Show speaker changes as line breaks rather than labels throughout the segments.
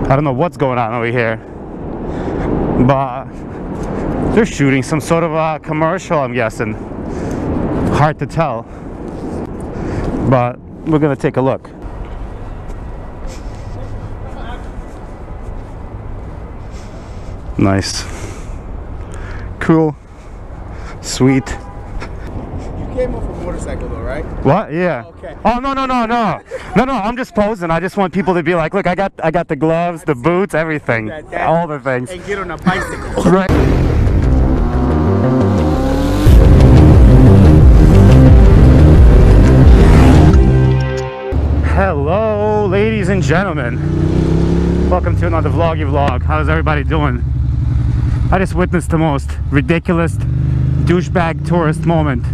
I don't know what's going on over here, but they're shooting some sort of a commercial, I'm guessing. Hard to tell, but we're gonna take a look. Nice. Cool. Sweet.
You came off a motorcycle though, right?
What? Yeah.
Oh, okay.
Oh, no. I'm just posing. I just want people to be like, look, I got the gloves, the boots, everything. All the things.
And get on a bicycle.
Right. Hello, ladies and gentlemen. Welcome to another vloggy vlog. How's everybody doing? I just witnessed the most ridiculous douchebag tourist moment.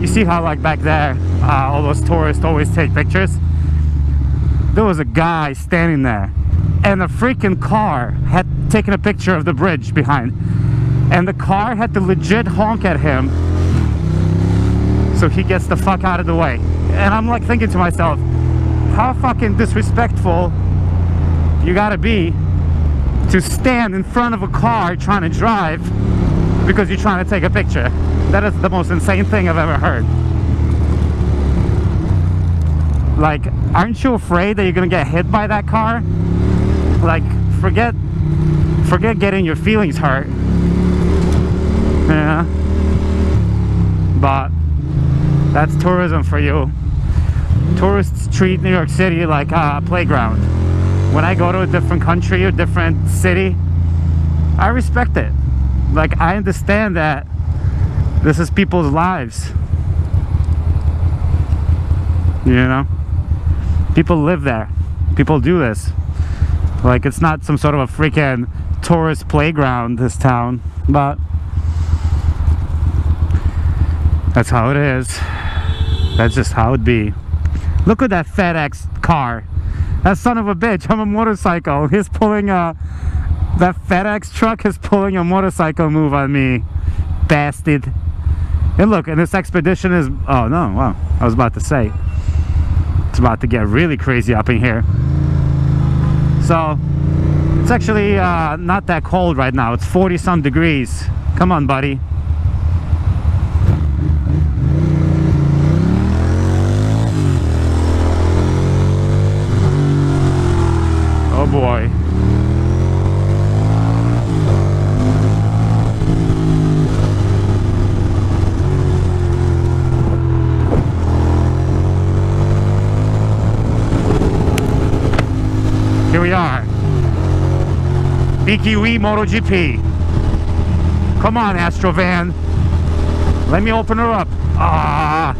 You see how like back there, all those tourists always take pictures? There was a guy standing there and a freaking car had taken a picture of the bridge behind, and the car had to legit honk at him so he gets the fuck out of the way. And I'm like thinking to myself, how fucking disrespectful you gotta be to stand in front of a car trying to drive because you're trying to take a picture. That is the most insane thing I've ever heard. Like, aren't you afraid that you're gonna get hit by that car? Like, forget getting your feelings hurt. Yeah. But that's tourism for you. Tourists treat New York City like a playground. When I go to a different country or different city, I respect it. Like, I understand that this is people's lives. You know? People live there. People do this. Like, it's not some sort of a freaking tourist playground, this town. But that's how it is. That's just how it be. Look at that FedEx car. That son of a bitch on a motorcycle. He's pulling a... That FedEx truck is pulling a motorcycle move on me. Bastard. And look, and this expedition is... Oh, no. Wow. I was about to say. It's about to get really crazy up in here. So, it's actually not that cold right now. It's 40-some degrees. Come on, buddy. Oh boy. Here we are. BQE Moto GP. Come on, Astro Van. Let me open her up. Ah.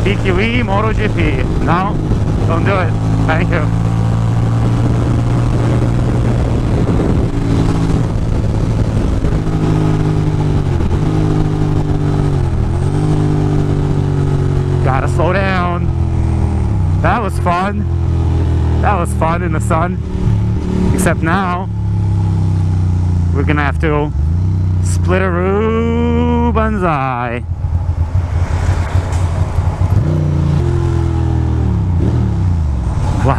BQE Moto GP. No, don't do it. Thank you. Gotta slow down. That was fun. That was fun in the sun. Except now we're gonna have to split-a-roo banzai. What?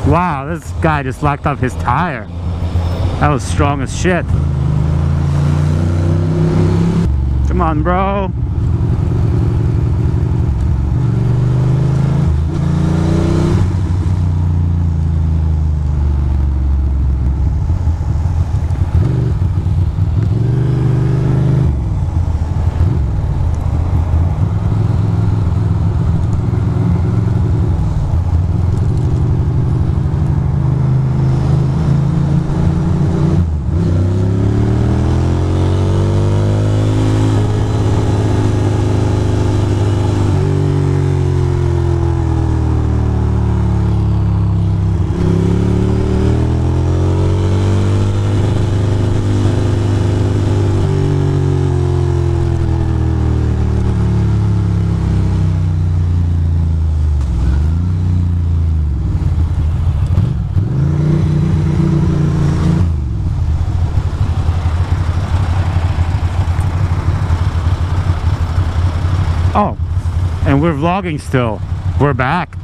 Wow, this guy just locked up his tire. That was strong as shit. Come on, bro. Oh, and we're vlogging still. We're back.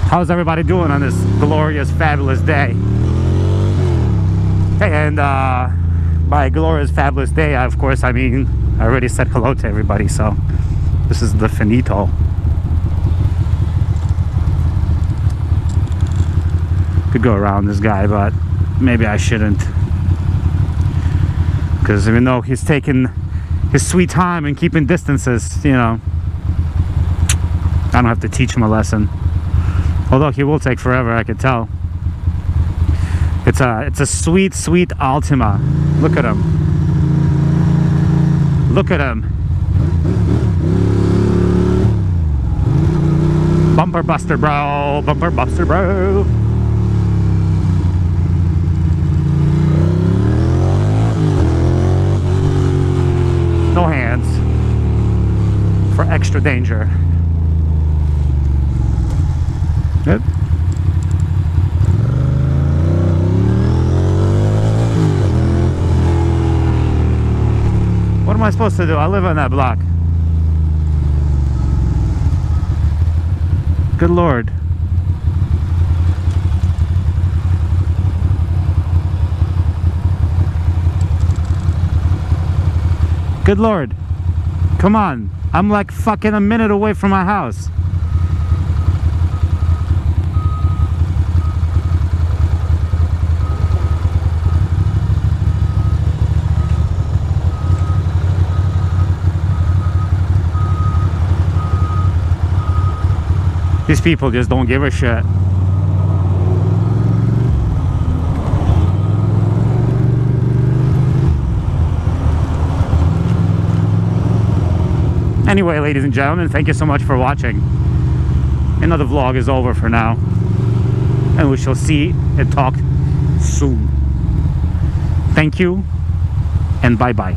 How's everybody doing on this glorious, fabulous day? Hey, and by glorious, fabulous day, of course, I mean, I already said hello to everybody, so this is the finito. Could go around this guy, but maybe I shouldn't. Because even though he's taking his sweet time and keeping distances, you know, I don't have to teach him a lesson. Although he will take forever, I could tell. It's a sweet, sweet Altima. Look at him. Look at him. Bumper buster, bro. Bumper buster, bro. No hands. For extra danger. Good. What am I supposed to do? I live on that block. Good Lord. Good Lord. Come on. I'm like fucking a minute away from my house. These people just don't give a shit. Anyway, ladies and gentlemen, thank you so much for watching. Another vlog is over for now. And we shall see and talk soon. Thank you, and bye-bye.